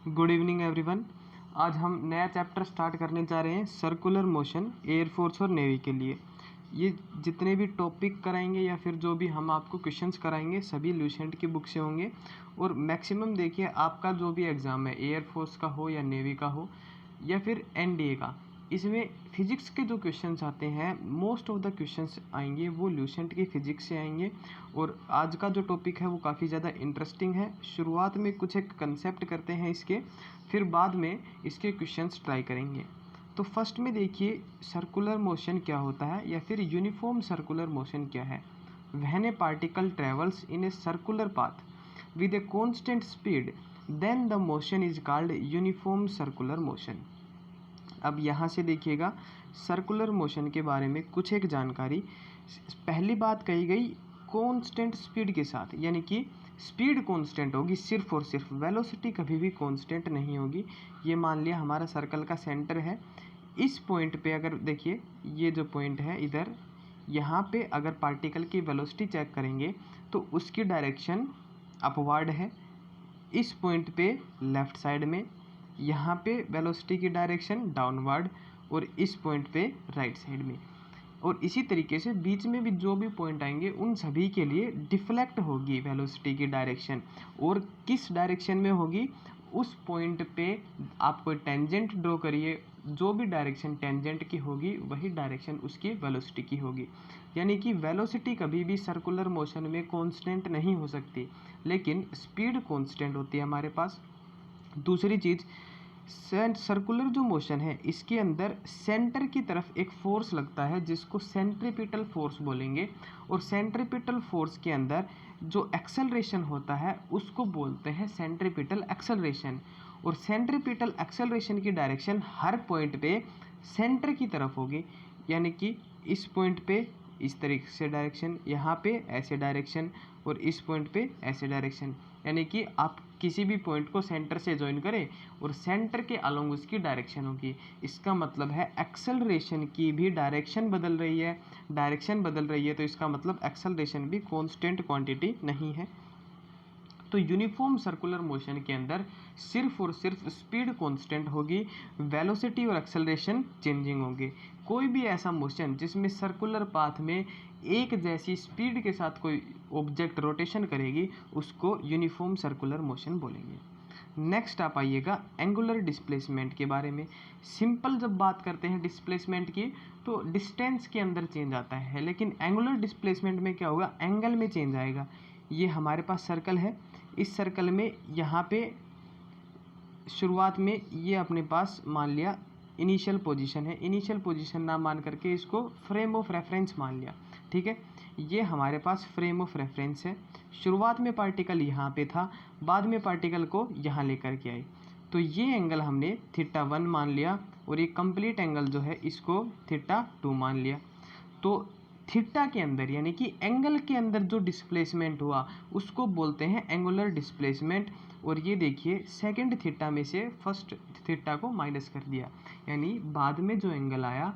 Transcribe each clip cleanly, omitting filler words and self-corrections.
Good evening everyone. आज हम नया चैप्टर स्टार्ट करने जा रहे हैं सर्कुलर मोशन एयरफोर्स और नेवी के लिए। ये जितने भी टॉपिक कराएंगे या फिर जो भी हम आपको क्वेश्चंस कराएंगे सभी लुसेंट की बुक से होंगे। और मैक्सिमम देखिए आपका जो भी एग्ज़ाम है एयरफोर्स का हो या नेवी का हो या फिर एनडीए का, इसमें फिजिक्स के जो क्वेश्चंस आते हैं मोस्ट ऑफ द क्वेश्चंस आएंगे वो लुसेंट के फिजिक्स से आएंगे। और आज का जो टॉपिक है वो काफ़ी ज़्यादा इंटरेस्टिंग है। शुरुआत में कुछ एक कंसेप्ट करते हैं इसके, फिर बाद में इसके क्वेश्चंस ट्राई करेंगे। तो फर्स्ट में देखिए सर्कुलर मोशन क्या होता है या फिर यूनिफॉर्म सर्कुलर मोशन क्या है। When a particle travels in a circular path with a constant speed then the motion is called uniform circular motion. अब यहाँ से देखिएगा सर्कुलर मोशन के बारे में कुछ एक जानकारी। पहली बात कही गई कांस्टेंट स्पीड के साथ, यानी कि स्पीड कांस्टेंट होगी सिर्फ और सिर्फ, वेलोसिटी कभी भी कांस्टेंट नहीं होगी। ये मान लिया हमारा सर्कल का सेंटर है। इस पॉइंट पे अगर देखिए ये जो पॉइंट है इधर, यहाँ पे अगर पार्टिकल की वेलोसिटी चेक करेंगे तो उसकी डायरेक्शन अपवर्ड है। इस पॉइंट पे लेफ़्ट साइड में, यहाँ पे वेलोसिटी की डायरेक्शन डाउनवर्ड और इस पॉइंट पे राइट साइड में। और इसी तरीके से बीच में भी जो भी पॉइंट आएंगे उन सभी के लिए डिफ्लेक्ट होगी वेलोसिटी की डायरेक्शन। और किस डायरेक्शन में होगी, उस पॉइंट पे आप कोई टेंजेंट ड्रॉ करिए, जो भी डायरेक्शन टेंजेंट की होगी वही डायरेक्शन उसकी वेलोसिटी की होगी। यानी कि वेलोसिटी कभी भी सर्कुलर मोशन में कांस्टेंट नहीं हो सकती, लेकिन स्पीड कांस्टेंट होती है हमारे पास। दूसरी चीज़, सर्कुलर जो मोशन है इसके अंदर सेंटर की तरफ एक फोर्स लगता है जिसको सेंट्रीपिटल फोर्स बोलेंगे। और सेंट्रीपिटल फोर्स के अंदर जो एक्सेलरेशन होता है उसको बोलते हैं सेंट्रीपिटल एक्सेलरेशन। और सेंट्रीपिटल एक्सेलरेशन की डायरेक्शन हर पॉइंट पे सेंटर की तरफ होगी। यानी कि इस पॉइंट पे इस तरीके से डायरेक्शन, यहाँ पे ऐसे डायरेक्शन और इस पॉइंट पे ऐसे डायरेक्शन। यानी कि आप किसी भी पॉइंट को सेंटर से ज्वाइन करें और सेंटर के अलोंग उसकी डायरेक्शन होगी। इसका मतलब है एक्सेलरेशन की भी डायरेक्शन बदल रही है। डायरेक्शन बदल रही है तो इसका मतलब एक्सेलरेशन भी कांस्टेंट क्वांटिटी नहीं है। तो यूनिफॉर्म सर्कुलर मोशन के अंदर सिर्फ और सिर्फ स्पीड कांस्टेंट होगी, वेलोसिटी और एक्सेलरेशन चेंजिंग होंगे। कोई भी ऐसा मोशन जिसमें सर्कुलर पाथ में एक जैसी स्पीड के साथ कोई ऑब्जेक्ट रोटेशन करेगी उसको यूनिफॉर्म सर्कुलर मोशन बोलेंगे। नेक्स्ट आप आइएगा एंगुलर डिस्प्लेसमेंट के बारे में। सिंपल जब बात करते हैं डिस्प्लेसमेंट की तो डिस्टेंस के अंदर चेंज आता है, लेकिन एंगुलर डिस्प्लेसमेंट में क्या होगा, एंगल में चेंज आएगा। ये हमारे पास सर्कल है, इस सर्कल में यहाँ पे शुरुआत में ये अपने पास मान लिया इनिशियल पोजीशन है। इनिशियल पोजीशन ना मान करके इसको फ्रेम ऑफ रेफरेंस मान लिया, ठीक है। ये हमारे पास फ्रेम ऑफ रेफरेंस है। शुरुआत में पार्टिकल यहाँ पे था, बाद में पार्टिकल को यहाँ लेकर के आए, तो ये एंगल हमने θ1 मान लिया और ये कंप्लीट एंगल जो है इसको θ2 मान लिया। तो थीटा के अंदर यानी कि एंगल के अंदर जो डिस्प्लेसमेंट हुआ उसको बोलते हैं एंगुलर डिस्प्लेसमेंट। और ये देखिए सेकंड थीटा में से फर्स्ट थीटा को माइनस कर दिया, यानी बाद में जो एंगल आया,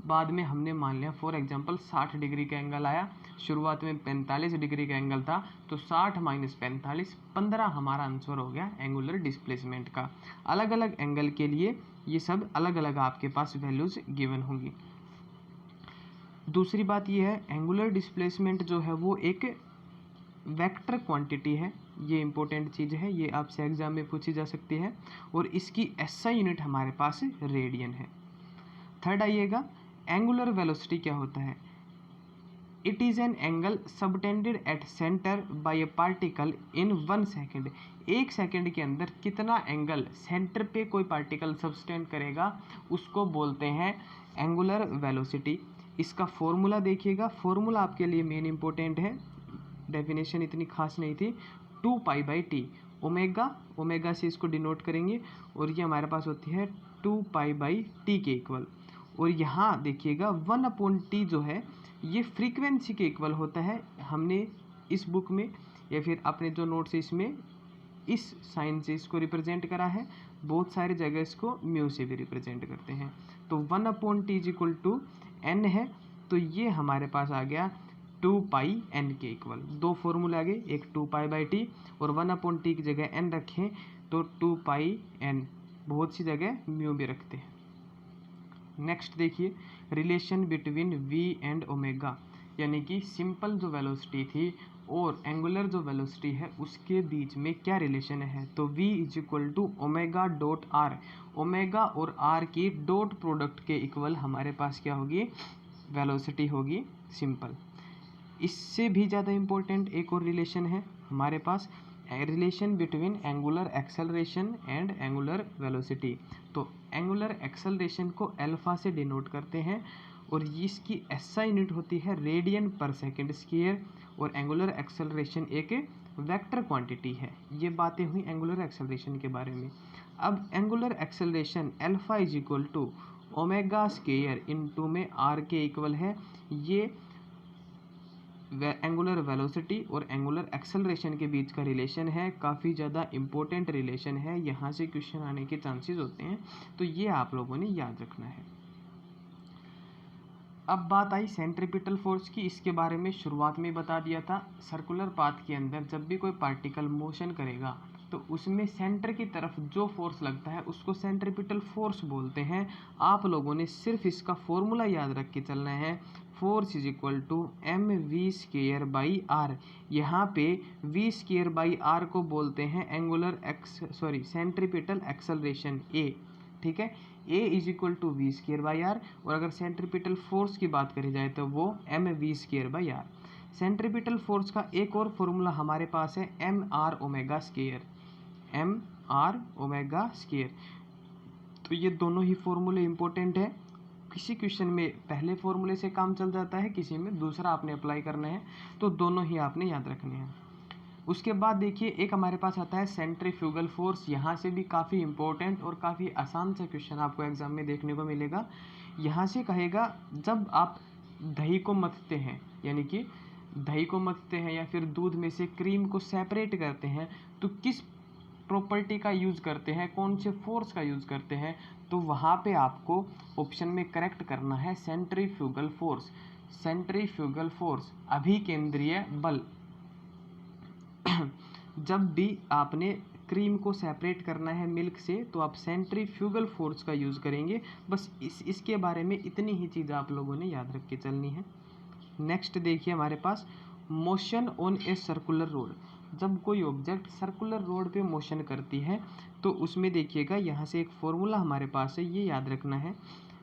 बाद में हमने मान लिया फॉर एग्जांपल 60 डिग्री का एंगल आया, शुरुआत में 45 डिग्री का एंगल था, तो 60 माइनस 45 15 हमारा आंसर हो गया एंगुलर डिस्प्लेसमेंट का। अलग अलग एंगल के लिए ये सब अलग अलग आपके पास वैल्यूज गिवन होंगी। दूसरी बात यह है एंगुलर डिस्प्लेसमेंट जो है वो एक वेक्टर क्वांटिटी है। ये इंपॉर्टेंट चीज़ है, ये आपसे एग्जाम में पूछी जा सकती है। और इसकी एसआई यूनिट हमारे पास रेडियन है। थर्ड आइएगा एंगुलर वेलोसिटी क्या होता है। It is an angle subtended at centre by a particle in 1 second. 1 second के अंदर कितना एंगल सेंटर पे कोई पार्टिकल सबटेंड करेगा उसको बोलते हैं एंगुलर वेलोसिटी। इसका फॉर्मूला देखिएगा, फॉर्मूला आपके लिए मेन इंपॉर्टेंट है, डेफिनेशन इतनी खास नहीं थी। 2π/t, ओमेगा से इसको डिनोट करेंगे और ये हमारे पास होती है 2π/t के इक्वल। और यहाँ देखिएगा 1/t जो है ये फ्रीक्वेंसी के इक्वल होता है। हमने इस बुक में या फिर अपने जो नोट्स है इसमें इस साइन से इसको रिप्रेजेंट करा है, बहुत सारे जगह इसको म्यू से भी रिप्रेजेंट करते हैं। तो 1/t = n है, तो ये हमारे पास आ गया 2 पाई एन के इक्वल। दो फॉर्मूला आ गए, एक 2 पाई बाई टी और 1/t की जगह एन रखें तो 2 पाई एन, बहुत सी जगह म्यू भी रखते हैं। नेक्स्ट देखिए relation between V and omega, यानी कि सिंपल जो वेलोसिटी थी और एंगुलर जो वेलोसिटी है उसके बीच में क्या रिलेशन है। तो v is equal to omega dot R, omega और आर की डॉट प्रोडक्ट के इक्वल हमारे पास क्या होगी, वेलोसिटी होगी सिंपल। इससे भी ज़्यादा इम्पोर्टेंट एक और रिलेशन है हमारे पास, relation between angular acceleration and angular velocity. तो एंगुलर एक्सेलरेशन को अल्फा से डिनोट करते हैं और इसकी एसआई यूनिट होती है रेडियन पर सेकंड स्क्वायर, और एंगुलर एक्सेलरेशन एक वेक्टर क्वांटिटी है। ये बातें हुई एंगुलर एक्सेलरेशन के बारे में। अब angular acceleration alpha is equal to omega square into में आर के इक्वल है। ये एंगुलर वेलोसिटी और एंगुलर एक्सेलरेशन के बीच का रिलेशन है, काफ़ी ज़्यादा इम्पोर्टेंट रिलेशन है, यहाँ से क्वेश्चन आने के चांसेस होते हैं, तो ये आप लोगों ने याद रखना है। अब बात आई सेंट्रीपिटल फोर्स की, इसके बारे में शुरुआत में बता दिया था। सर्कुलर पाथ के अंदर जब भी कोई पार्टिकल मोशन करेगा तो उसमें सेंटर की तरफ जो फोर्स लगता है उसको सेंट्रीपिटल फोर्स बोलते हैं। आप लोगों ने सिर्फ इसका फॉर्मूला याद रख के चलना है, force is equal to M V square by R. यहाँ पे वी स्क्वायर बाई आर को बोलते हैं सेंट्रीपिटल एक्सेलरेशन ए, ठीक है। A is equal to V square by R, और अगर सेंट्रीपिटल फोर्स की बात करी जाए तो वो M V square by R. Centripetal force का एक और फॉर्मूला हमारे पास है M R omega square, M R omega square. तो ये दोनों ही फॉर्मूले इंपॉर्टेंट है। किसी क्वेश्चन में पहले फॉर्मूले से काम चल जाता है, किसी में दूसरा आपने अप्लाई करना है, तो दोनों ही आपने याद रखने हैं। उसके बाद देखिए एक हमारे पास आता है सेंट्रीफ्यूगल फोर्स। यहाँ से भी काफ़ी इंपॉर्टेंट और काफ़ी आसान सा क्वेश्चन आपको एग्जाम में देखने को मिलेगा। यहाँ से कहेगा जब आप दही को मथते हैं, यानी कि दही को मथते हैं या फिर दूध में से क्रीम को सेपरेट करते हैं, तो किस प्रॉपर्टी का यूज़ करते हैं, कौन से फोर्स का यूज़ करते हैं, तो वहाँ पे आपको ऑप्शन में करेक्ट करना है सेंट्रीफ्यूगल फोर्स। सेंट्रीफ्यूगल फोर्स अभिकेंद्रीय बल। जब भी आपने क्रीम को सेपरेट करना है मिल्क से तो आप सेंट्रीफ्यूगल फोर्स का यूज़ करेंगे। बस इसके बारे में इतनी ही चीज़ आप लोगों ने याद रख के चलनी है। नेक्स्ट देखिए हमारे पास motion on a circular road. जब कोई ऑब्जेक्ट सर्कुलर रोड पे मोशन करती है तो उसमें देखिएगा यहाँ से एक फॉर्मूला हमारे पास है, ये याद रखना है।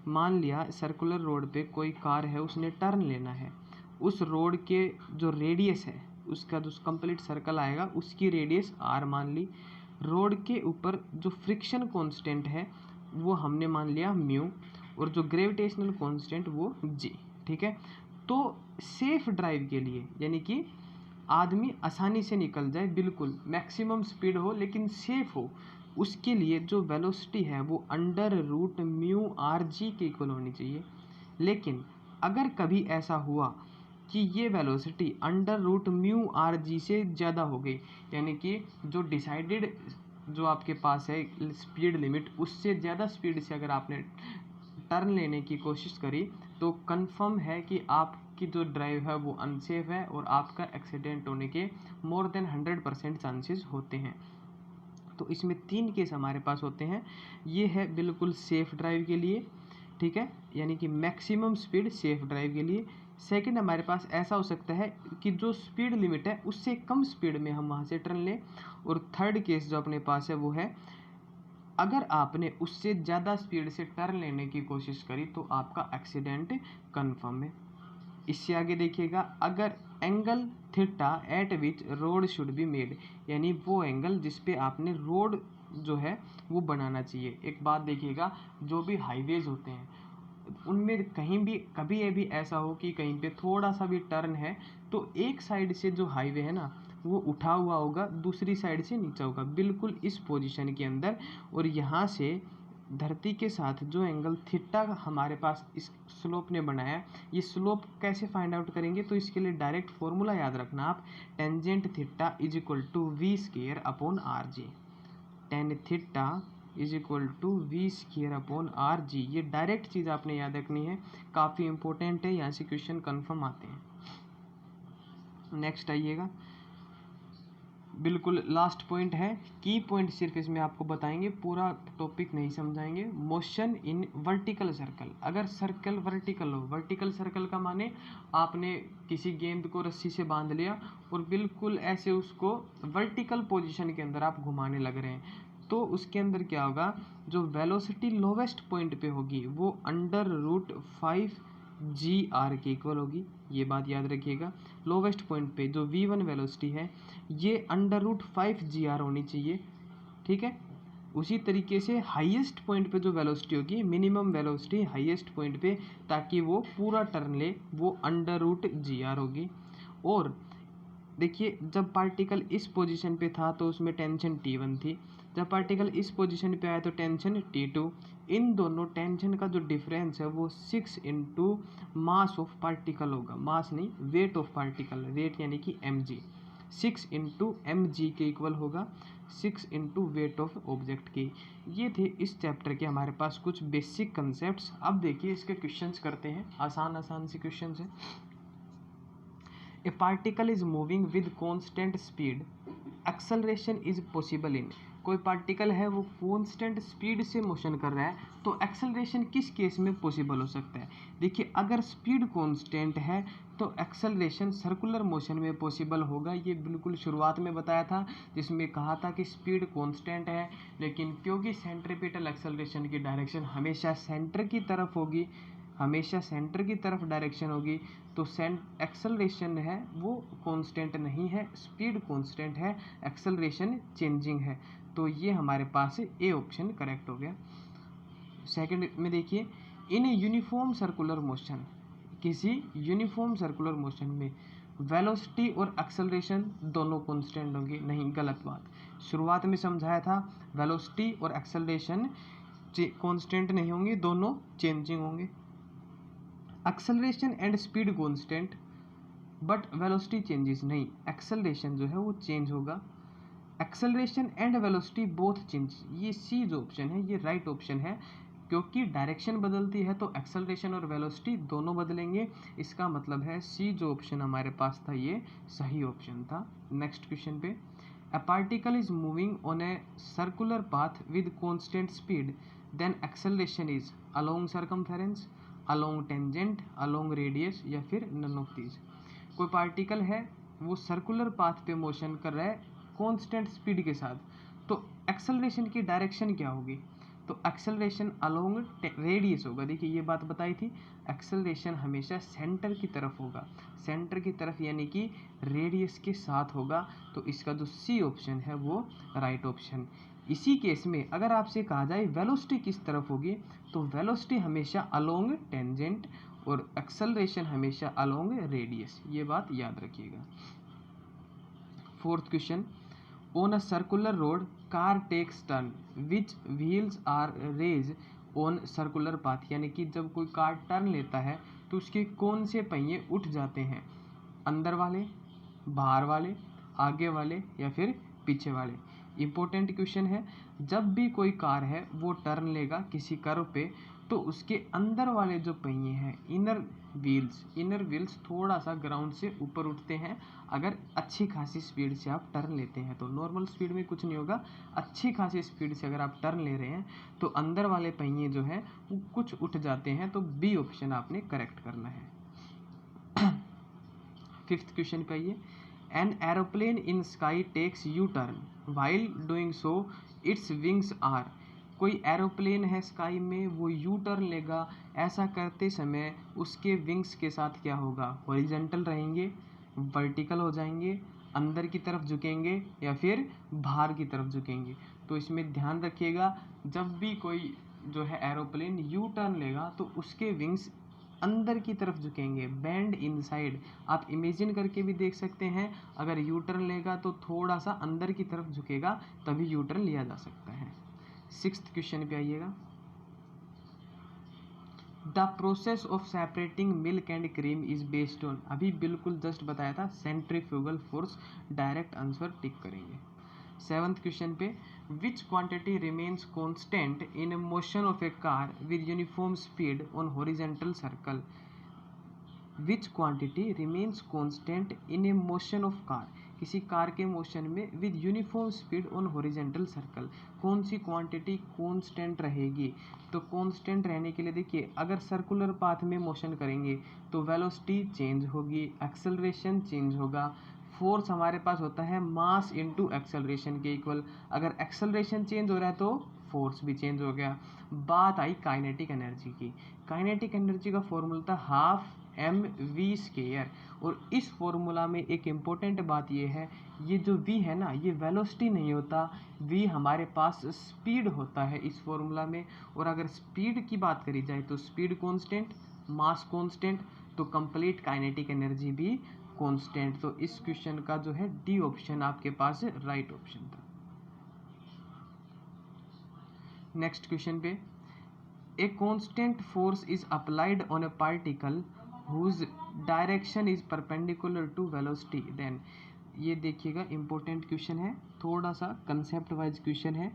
मान लिया सर्कुलर रोड पे कोई कार है, उसने टर्न लेना है, उस रोड के जो रेडियस है उसका जो कंप्लीट सर्कल आएगा उसकी रेडियस आर मान ली। रोड के ऊपर जो फ्रिक्शन कांस्टेंट है वो हमने मान लिया म्यू, और जो ग्रेविटेशनल कांस्टेंट वो जी, ठीक है। तो सेफ ड्राइव के लिए, यानी कि आदमी आसानी से निकल जाए, बिल्कुल मैक्सिमम स्पीड हो लेकिन सेफ हो, उसके लिए जो वेलोसिटी है वो under root mu R G के इक्वल होनी चाहिए। लेकिन अगर कभी ऐसा हुआ कि ये velocity under root mu R G से ज़्यादा हो गई, यानी कि जो डिसाइडेड जो आपके पास है स्पीड लिमिट, उससे ज़्यादा स्पीड से अगर आपने टर्न लेने की कोशिश करी तो कंफर्म है कि आपकी जो ड्राइव है वो अनसेफ है और आपका एक्सीडेंट होने के मोर देन 100% चांसेस होते हैं। तो इसमें 3 केस हमारे पास होते हैं। ये है बिल्कुल सेफ ड्राइव के लिए, ठीक है, यानी कि मैक्सिमम स्पीड सेफ ड्राइव के लिए। सेकंड हमारे पास ऐसा हो सकता है कि जो स्पीड लिमिट है उससे कम स्पीड में हम वहाँ से टर्न लें। और थर्ड केस जो अपने पास है वो है अगर आपने उससे ज़्यादा स्पीड से टर्न लेने की कोशिश करी तो आपका एक्सीडेंट कन्फर्म है। इससे आगे देखिएगा अगर angle theta eight which road should be made, यानी वो एंगल जिस पे आपने रोड जो है वो बनाना चाहिए। एक बात देखिएगा, जो भी हाईवेज होते हैं उनमें कहीं भी कभी ये भी ऐसा हो कि कहीं पे थोड़ा सा भी टर्न है तो एक साइड से जो हाईवे है ना वो उठा हुआ होगा, दूसरी साइड से नीचा होगा, बिल्कुल इस पोजीशन के अंदर। और यहाँ से धरती के साथ जो एंगल थीटा हमारे पास इस स्लोप ने बनाया, ये स्लोप कैसे फाइंड आउट करेंगे, तो इसके लिए डायरेक्ट फॉर्मूला याद रखना आप, tangent theta is equal to V square upon R G. Tan theta is equal to V square upon R G, ये डायरेक्ट चीज़ आपने याद रखनी है, काफ़ी इंपॉर्टेंट है, यहाँ से क्वेश्चन कन्फर्म आते हैं। नेक्स्ट आइएगा, बिल्कुल लास्ट पॉइंट है, की पॉइंट सिर्फ इसमें आपको बताएंगे, पूरा टॉपिक नहीं समझाएंगे। मोशन इन वर्टिकल सर्कल, अगर सर्कल वर्टिकल हो, वर्टिकल सर्कल का माने आपने किसी गेंद को रस्सी से बांध लिया और बिल्कुल ऐसे उसको वर्टिकल पोजीशन के अंदर आप घुमाने लग रहे हैं, तो उसके अंदर क्या होगा, जो वेलोसिटी लोवेस्ट पॉइंट पे होगी वो √5 GR के इक्वल होगी, ये बात याद रखिएगा। लोवेस्ट पॉइंट पे जो v1 वेलोसिटी है ये √5 GR होनी चाहिए, ठीक है। उसी तरीके से हाईएस्ट पॉइंट पे जो वेलोसिटी होगी, मिनिमम वेलोसिटी हाईएस्ट पॉइंट पे, ताकि वो पूरा टर्न ले, वो √GR होगी। और देखिए जब पार्टिकल इस पोजीशन पे था तो उसमें टेंशन T1 थी, जब पार्टिकल इस पोजीशन पे आया तो टेंशन T2। इन दोनों टेंशन का जो डिफरेंस है वो 6 इंटू मास ऑफ पार्टिकल होगा, मास नहीं वेट ऑफ पार्टिकल, वेट यानी कि mg, 6 इंटू mg के इक्वल होगा, 6 इंटू वेट ऑफ ऑब्जेक्ट की। ये थे इस चैप्टर के हमारे पास कुछ बेसिक कंसेप्ट्स। अब देखिए इसके क्वेश्चंस करते हैं, आसान आसान से क्वेश्चंस हैं। A particle is moving with constant speed. Acceleration is possible in, कोई पार्टिकल है वो कांस्टेंट स्पीड से मोशन कर रहा है, तो एक्सेलरेशन किस केस में पॉसिबल हो सकता है। देखिए अगर स्पीड कांस्टेंट है तो एक्सेलरेशन सर्कुलर मोशन में पॉसिबल होगा, ये बिल्कुल शुरुआत में बताया था, जिसमें कहा था कि स्पीड कांस्टेंट है, लेकिन क्योंकि सेंट्रीपिटल एक्सेलरेशन की डायरेक्शन हमेशा सेंटर की तरफ होगी, हमेशा सेंटर की तरफ डायरेक्शन होगी, तो एक्सेलरेशन है वो कांस्टेंट नहीं है, स्पीड कांस्टेंट है, एक्सेलरेशन चेंजिंग है। तो ये हमारे पास ए ऑप्शन करेक्ट हो गया। सेकंड में देखिए, इन यूनिफॉर्म सर्कुलर मोशन, किसी यूनिफॉर्म सर्कुलर मोशन में वेलोसिटी और एक्सेलरेशन दोनों कांस्टेंट होंगे, नहीं गलत बात, शुरुआत में समझाया था वेलोसिटी और एक्सेलरेशन कांस्टेंट नहीं होंगे, दोनों चेंजिंग होंगे। Acceleration and speed constant but velocity changes, नहीं एक्सेलरेशन जो है वो चेंज होगा, acceleration and velocity both change, ये सी जो ऑप्शन है ये राइट ऑप्शन है, क्योंकि डायरेक्शन बदलती है तो एक्सेलरेशन और वेलोसिटी दोनों बदलेंगे, इसका मतलब है सी जो ऑप्शन हमारे पास था ये सही ऑप्शन था। नेक्स्ट क्वेश्चन पे, a particle is moving on a circular path with constant speed, then acceleration is along circumference, along tangent, along radius, या फिर नन ऑफ दीज। कोई पार्टिकल है वो सर्कुलर पाथ पे मोशन कर रहा है कांस्टेंट स्पीड के साथ, तो एक्सेलरेशन की डायरेक्शन क्या होगी, तो एक्सेलरेशन अलोंग रेडियस होगा। देखिए ये बात बताई थी, एक्सेलरेशन हमेशा सेंटर की तरफ होगा, सेंटर की तरफ यानी कि रेडियस के साथ होगा, तो इसका जो सी ऑप्शन है वो राइट ऑप्शन। इसी केस में अगर आपसे कहा जाए वेलोसिटी किस तरफ होगी, तो वेलोसिटी हमेशा अलोंग टेंजेंट और एक्सेलरेशन हमेशा अलोंग रेडियस, ये बात याद रखिएगा। Fourth question, on a circular road car takes turn which wheels are raised on circular path, यानी कि जब कोई कार टर्न लेता है तो उसके कौन से पहिए उठ जाते हैं, अंदर वाले, बाहर वाले, आगे वाले, या फिर पीछे वाले। इम्पोर्टेंट क्वेश्चन है, जब भी कोई कार है वो टर्न लेगा किसी कर्व पे, तो उसके अंदर वाले जो पहिए हैं इनर व्हील्स थोड़ा सा ग्राउंड से ऊपर उठते हैं, अगर अच्छी खासी स्पीड से आप टर्न लेते हैं तो। नॉर्मल स्पीड में कुछ नहीं होगा, अच्छी खासी स्पीड से अगर आप टर्न ले रहे हैं तो अंदर वाले पहिए जो हैं वो कुछ उठ जाते हैं, तो बी ऑप्शन आपने करेक्ट करना है। फिफ्थ क्वेश्चन पे आइए, an aeroplane in sky takes U turn while doing so its wings are, कोई एरोप्लेन है स्काई में वो यू टर्न लेगा, ऐसा करते समय उसके विंग्स के साथ क्या होगा, हॉरिजॉन्टल रहेंगे, वर्टिकल हो जाएंगे, अंदर की तरफ झुकेंगे, या फिर बाहर की तरफ झुकेंगे। तो इसमें ध्यान रखिएगा, जब भी कोई जो है एरोप्लेन यू टर्न लेगा तो उसके विंग्स अंदर की तरफ झुकेंगे, बेंड इनसाइड। आप इमेजिन करके भी देख सकते हैं, अगर यू टर्न लेगा तो थोड़ा सा अंदर की तरफ झुकेगा, तभी यू टर्न लिया जा सकता है। सिक्स्थ क्वेश्चन पे आइएगा, the process of separating milk and cream is based on, अभी बिल्कुल जस्ट बताया था, centrifugal force, direct answer tick करेंगे। सेवंथ क्वेश्चन पे, विच quantity remains constant in motion of A car with uniform speed on horizontal circle, which quantity remains constant in A motion of car, किसी car के motion में with uniform speed on horizontal circle, कौन सी quantity constant रहेगी। तो constant रहने के लिए देखिए, अगर सर्कुलर पाथ में मोशन करेंगे तो वेलोसिटी चेंज होगी, एक्सेलरेशन चेंज होगा, फोर्स हमारे पास होता है मास इनटू एक्सेलरेशन के इक्वल, अगर एक्सेलरेशन चेंज हो रहा है तो फोर्स भी चेंज हो गया। बात आई काइनेटिक एनर्जी की, काइनेटिक एनर्जी का फॉर्मूला था हाफ एम वी स्क्वायर, और इस फॉर्मूला में एक इम्पोर्टेंट बात ये है, ये जो v है ना, ये वेलोसिटी नहीं होता, v हमारे पास स्पीड होता है इस फॉर्मूला में। और अगर स्पीड की बात करी जाए तो स्पीड कांस्टेंट, मास कांस्टेंट, तो कंप्लीट काइनेटिक एनर्जी भी कांस्टेंट। तो इस क्वेश्चन का जो है डी ऑप्शन आपके पास राइट ऑप्शन था। नेक्स्ट क्वेश्चन पे, a constant force is applied on a particle whose direction is perpendicular to velocity then. ये देखिएगा इंपॉर्टेंट क्वेश्चन है, थोड़ा सा कंसेप्ट वाइज क्वेश्चन है।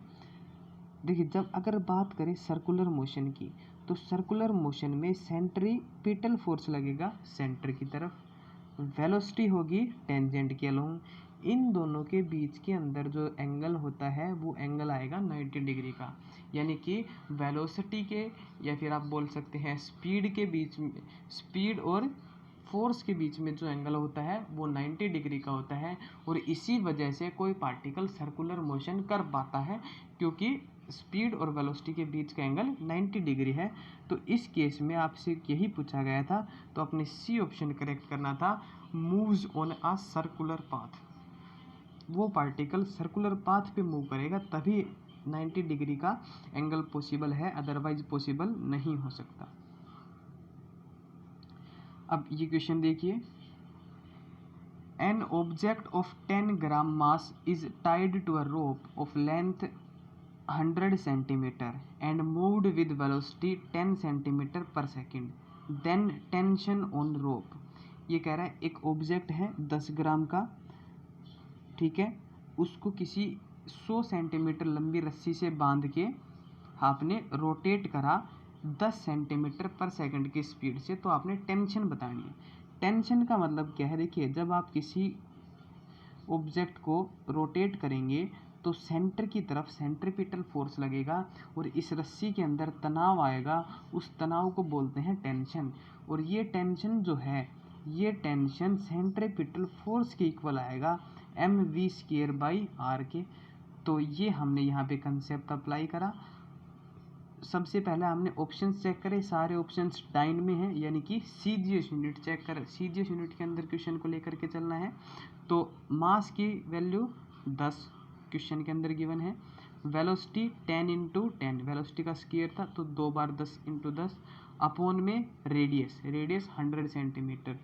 देखिए, जब अगर बात करें सर्कुलर मोशन की, तो सर्कुलर मोशन में सेंट्रीपिटल फोर्स लगेगा सेंटर की तरफ, वेलोसिटी होगी टेंजेंट के अलोंग, इन दोनों के बीच के अंदर जो एंगल होता है वो एंगल आएगा 90 डिग्री का। यानी कि वेलोसिटी के, या फिर आप बोल सकते हैं स्पीड के बीच में, स्पीड और फोर्स के बीच में जो एंगल होता है वो 90 डिग्री का होता है। और इसी वजह से कोई पार्टिकल सर्कुलर मोशन कर पाता है, क्योंकि स्पीड और वेलोसिटी के बीच का एंगल 90 डिग्री है। तो इस केस में आपसे यही पूछा गया था, तो अपने सी ऑप्शन करेक्ट करना था, moves on a circular path. वो पार्टिकल सर्कुलर पाथ पे मूव करेगा तभी 90 डिग्री का एंगल पॉसिबल है, अदरवाइज पॉसिबल नहीं हो सकता। अब ये क्वेश्चन देखिए, an object of 10 gram mass is tied to a rope of length 100 centimetre and moved with velocity 10 centimetre per second, then tension on rope. ये कह रहा है एक ऑब्जेक्ट है 10 ग्राम का, ठीक है, उसको किसी 100 सेंटीमीटर लंबी रस्सी से बांध के आपने रोटेट करा 10 सेंटीमीटर पर सेकंड की स्पीड से, तो आपने टेंशन बतानी है। टेंशन का मतलब क्या है, देखिए जब आप किसी ऑब्जेक्ट को रोटेट करेंगे तो सेंटर की तरफ सेंट्रीपिटल फोर्स लगेगा और इस रस्सी के अंदर तनाव आएगा, उस तनाव को बोलते हैं टेंशन। और ये टेंशन जो है, ये टेंशन सेंट्रीपिटल फोर्स के इक्वल आएगा M V square by R के। तो ये हमने यहाँ पे कंसेप्ट अप्लाई करा। सबसे पहले हमने ऑप्शंस चेक करे, सारे ऑप्शंस डाइन में हैं, यानी कि सीजीएस यूनिट चेक कर, सीजीएस यूनिट के अंदर क्वेश्चन को लेकर के चलना है। तो मास की वैल्यू 10 क्वेश्चन के अंदर गिवन है, वेलोसिटी 10 इंटू 10, वेलोसिटी का स्क्वायर था तो 2 बार 10 इंटू 10, अपॉन में रेडियस, रेडियस 100 सेंटीमीटर।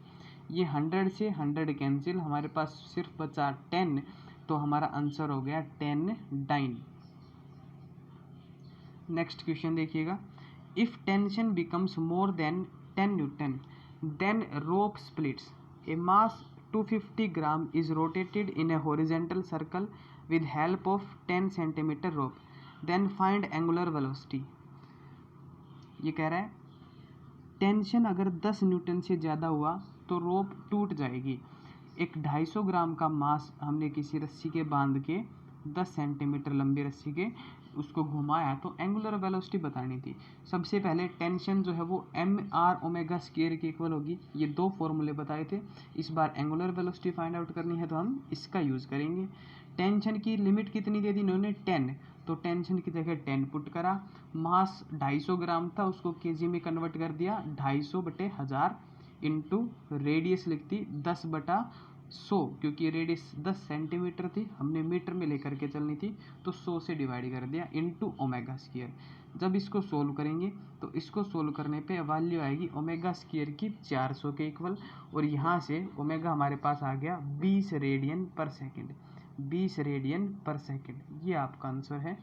ये 100 से 100 कैंसिल, हमारे पास सिर्फ बचा 10, तो हमारा आंसर हो गया 10 डाइन। नेक्स्ट क्वेश्चन देखिएगा, if tension becomes more than 10 newton then rope splits, a mass 250 gram is rotated in a horizontal circle with help of 10 centimetre rope, then find angular velocity. ये कह रहा है tension अगर 10 Newton से ज़्यादा हुआ तो रोप टूट जाएगी। एक 250 ग्राम का मास हमने किसी रस्सी के बांध के 10 सेंटीमीटर लंबी रस्सी के उसको घुमाया, तो एंगुलर वेलोसिटी बतानी थी। सबसे पहले टेंशन जो है वो एम आर ओमेगा स्क्वायर के इक्वल होगी, ये 2 फॉर्मूले बताए थे। इस बार एंगुलर वेलोसिटी फाइंड आउट करनी है तो हम इसका यूज़ करेंगे। टेंशन की लिमिट कितनी दे दी इन्होंने, 10, तो टेंशन की जगह 10 पुट करा। मास 250 ग्राम था, उसको केजी में कन्वर्ट कर दिया, 250/1000 इंटू रेडियस लिखती 10/100, क्योंकि रेडियस 10 सेंटीमीटर थी, हमने मीटर में लेकर के चलनी थी, तो 100 से डिवाइड कर दिया इंटू ओमेगा स्क्वायर। जब इसको सोल्व करेंगे तो इसको सोल्व करने पे वैल्यू आएगी ओमेगा स्क्वायर की 400 के इक्वल, और यहाँ से ओमेगा हमारे पास आ गया 20 रेडियन पर सेकेंड, 20 रेडियन पर सेकेंड। ये आपका आंसर है।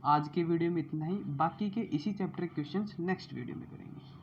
आज के वीडियो में इतना ही, बाकी के इसी चैप्टर के क्वेश्चंस नेक्स्ट वीडियो में करेंगे।